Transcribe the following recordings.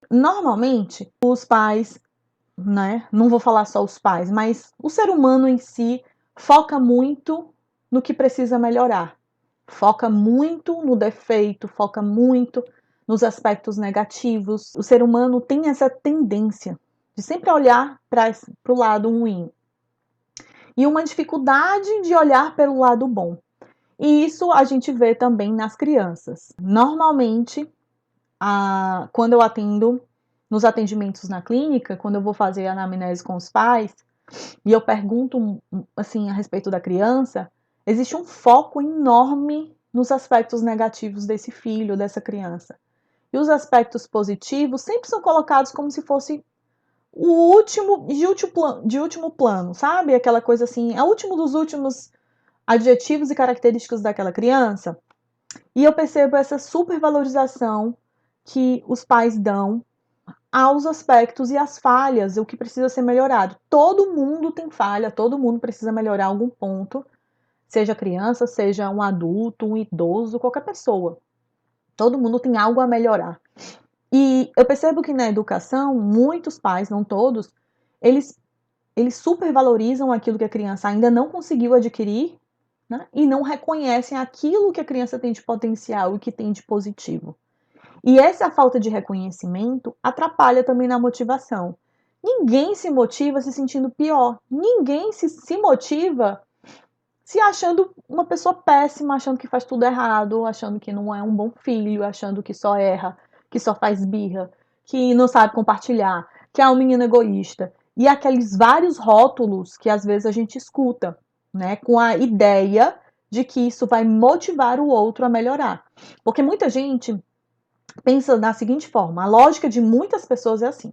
Normalmente, os pais, né, não vou falar só os pais, mas o ser humano em si foca muito no que precisa melhorar. Foca muito no defeito, foca muito nos aspectos negativos. O ser humano tem essa tendência de sempre olhar para o lado ruim e uma dificuldade de olhar pelo lado bom. E isso a gente vê também nas crianças. Normalmente, quando eu atendo nos atendimentos na clínica, quando eu vou fazer a anamnese com os pais, e eu pergunto assim a respeito da criança, existe um foco enorme nos aspectos negativos desse filho, dessa criança. E os aspectos positivos sempre são colocados como se fosse o último, de último plano, sabe? Aquela coisa assim, é o último dos últimos adjetivos e características daquela criança. E eu percebo essa supervalorização que os pais dão aos aspectos e às falhas, o que precisa ser melhorado. Todo mundo tem falha, todo mundo precisa melhorar algum ponto, seja criança, seja um adulto, um idoso, qualquer pessoa. Todo mundo tem algo a melhorar. E eu percebo que na educação, muitos pais, não todos, eles supervalorizam aquilo que a criança ainda não conseguiu adquirir, né? E não reconhecem aquilo que a criança tem de potencial e que tem de positivo. E essa falta de reconhecimento atrapalha também na motivação. Ninguém se motiva se sentindo pior. Ninguém se motiva se achando uma pessoa péssima, achando que faz tudo errado, achando que não é um bom filho, achando que só erra, que só faz birra, que não sabe compartilhar, que é um menino egoísta. E aqueles vários rótulos que às vezes a gente escuta, né, com a ideia de que isso vai motivar o outro a melhorar. Porque muita gente pensa da seguinte forma, a lógica de muitas pessoas é assim: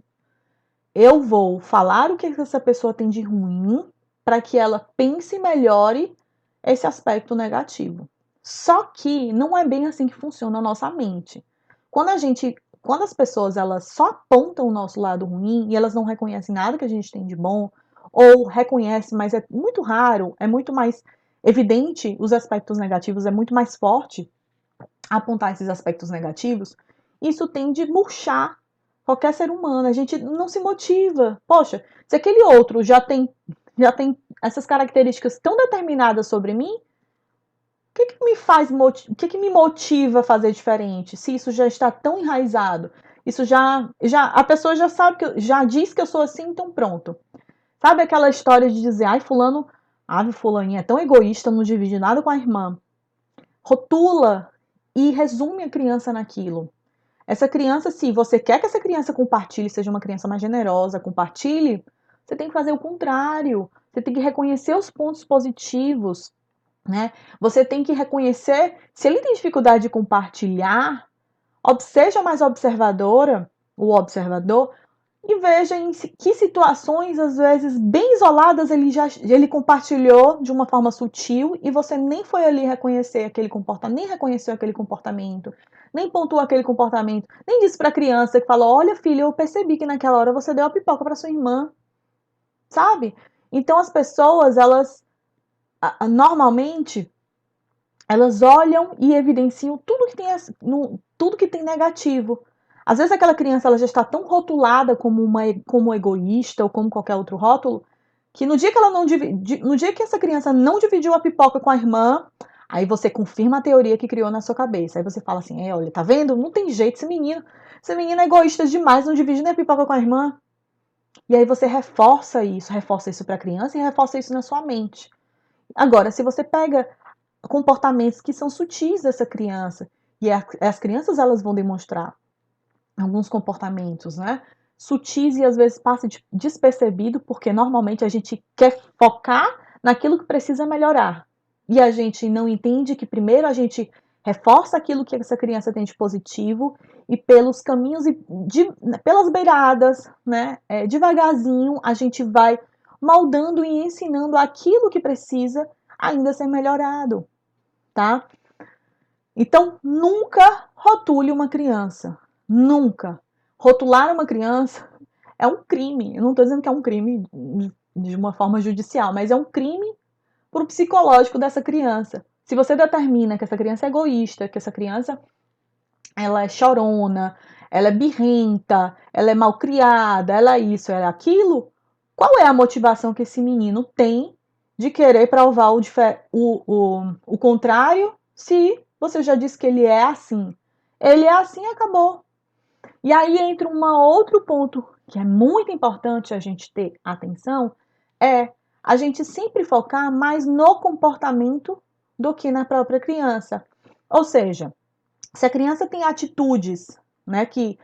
eu vou falar o que essa pessoa tem de ruim para que ela pense e melhore esse aspecto negativo. Só que não é bem assim que funciona a nossa mente. Quando as pessoas elas só apontam o nosso lado ruim e elas não reconhecem nada que a gente tem de bom, ou reconhecem, mas é muito raro, é muito mais evidente os aspectos negativos, é muito mais forte apontar esses aspectos negativos, isso tende a murchar qualquer ser humano. A gente não se motiva. Poxa, se aquele outro já tem essas características tão determinadas sobre mim, que me faz, o que me motiva a fazer diferente? Se isso já está tão enraizado, isso a pessoa já sabe já diz que eu sou assim, então pronto. Sabe aquela história de dizer, ai fulaninha é tão egoísta, não divide nada com a irmã. Rotula e resume a criança naquilo. Essa criança, se você quer que essa criança compartilhe, seja uma criança mais generosa, compartilhe, você tem que fazer o contrário. Você tem que reconhecer os pontos positivos, né? Você tem que reconhecer, se ele tem dificuldade de compartilhar, seja mais observadora, o observador, e veja em que situações, às vezes, bem isoladas, ele compartilhou de uma forma sutil e você nem foi ali reconhecer aquele comportamento, nem reconheceu aquele comportamento, nem pontuou aquele comportamento, nem disse para a criança que falou, olha filho, eu percebi que naquela hora você deu a pipoca para sua irmã, sabe? Então as pessoas, elas, normalmente, elas olham e evidenciam tudo que tem negativo. Às vezes aquela criança ela já está tão rotulada como egoísta ou como qualquer outro rótulo, que no dia que ela não no dia que essa criança não dividiu a pipoca com a irmã, aí você confirma a teoria que criou na sua cabeça. Aí você fala assim: olha, tá vendo? Não tem jeito esse menino é egoísta demais, não divide nem a pipoca com a irmã". E aí você reforça isso para a criança e reforça isso na sua mente. Agora, se você pega comportamentos que são sutis dessa criança, e as crianças elas vão demonstrar alguns comportamentos, né, sutis e às vezes passa despercebido, porque normalmente a gente quer focar naquilo que precisa melhorar. E a gente não entende que primeiro a gente reforça aquilo que essa criança tem de positivo e pelos caminhos e pelas beiradas, né, devagarzinho a gente vai moldando e ensinando aquilo que precisa ainda ser melhorado, tá? Então, nunca rotule uma criança. Nunca. Rotular uma criança é um crime. Eu não estou dizendo que é um crime de uma forma judicial, mas é um crime para o psicológico dessa criança. Se você determina que essa criança é egoísta, que essa criança ela é chorona, ela é birrenta, ela é malcriada, ela é isso, ela é aquilo, qual é a motivação que esse menino tem de querer provar o contrário se você já disse que ele é assim? Ele é assim e acabou. E aí entra um outro ponto que é muito importante a gente ter atenção, é a gente sempre focar mais no comportamento do que na própria criança. Ou seja, se a criança tem atitudes, né, que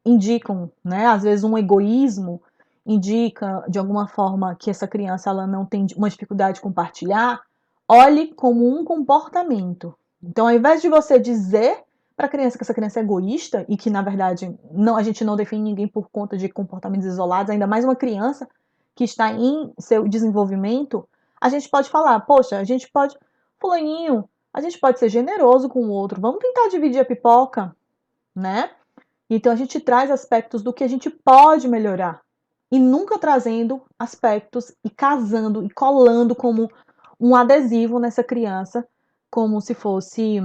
indicam, né, às vezes um egoísmo, indica de alguma forma que essa criança ela não tem uma dificuldade de compartilhar, olhe como um comportamento. Então, ao invés de você dizer para a criança que essa criança é egoísta e que na verdade não, a gente não define ninguém por conta de comportamentos isolados, ainda mais uma criança que está em seu desenvolvimento, a gente pode falar, poxa, a gente pode, fulaninho, a gente pode ser generoso com o outro, vamos tentar dividir a pipoca, né? Então a gente traz aspectos do que a gente pode melhorar e nunca trazendo aspectos e casando e colando como um adesivo nessa criança, como se fosse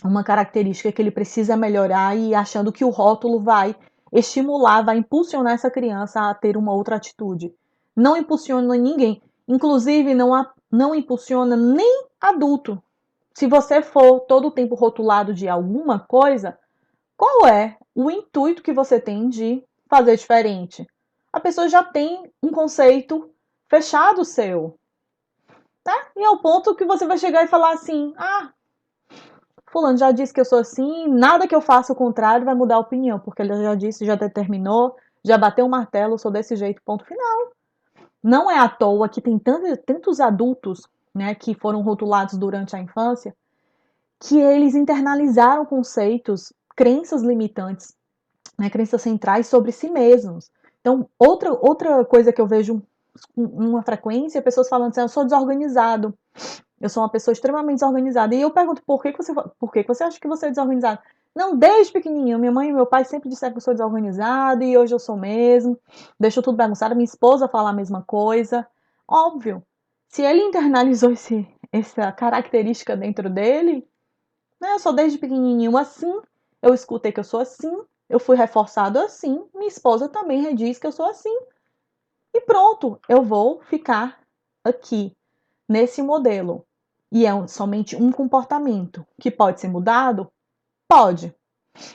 uma característica que ele precisa melhorar e achando que o rótulo vai estimular, vai impulsionar essa criança a ter uma outra atitude. Não impulsiona ninguém, inclusive não impulsiona nem adulto. Se você for todo o tempo rotulado de alguma coisa, qual é o intuito que você tem de fazer diferente? A pessoa já tem um conceito fechado seu, tá? E é o ponto que você vai chegar e falar assim: ah, fulano já disse que eu sou assim, nada que eu faça o contrário vai mudar a opinião, porque ele já disse, já determinou, já bateu o martelo, eu sou desse jeito, ponto final. Não é à toa que tem tantos adultos, né, que foram rotulados durante a infância, que eles internalizaram conceitos, crenças limitantes, né, crenças centrais sobre si mesmos. Então, outra coisa que eu vejo uma frequência, pessoas falando assim, eu sou desorganizado, eu sou uma pessoa extremamente desorganizada. E eu pergunto, por que você acha que você é desorganizado? Não, desde pequenininho, minha mãe e meu pai sempre disseram que eu sou desorganizado e hoje eu sou mesmo, deixo tudo bagunçado, minha esposa fala a mesma coisa. Óbvio, se ele internalizou essa característica dentro dele, né, eu sou desde pequenininho assim, eu escutei que eu sou assim, eu fui reforçado assim, minha esposa também rediz que eu sou assim, e pronto, eu vou ficar aqui, nesse modelo. E é somente um comportamento que pode ser mudado? Pode.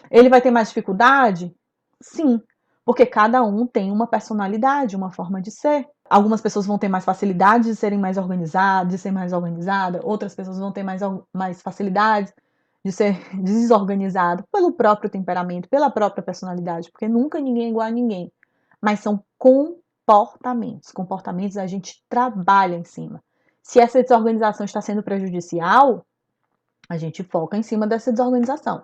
Ele vai ter mais dificuldade? Sim, porque cada um tem uma personalidade, uma forma de ser. Algumas pessoas vão ter mais facilidade de serem mais organizadas, de ser mais organizada, outras pessoas vão ter mais facilidade de ser desorganizado pelo próprio temperamento, pela própria personalidade, porque nunca ninguém é igual a ninguém. Mas são comportamentos. Comportamentos a gente trabalha em cima. Se essa desorganização está sendo prejudicial, a gente foca em cima dessa desorganização.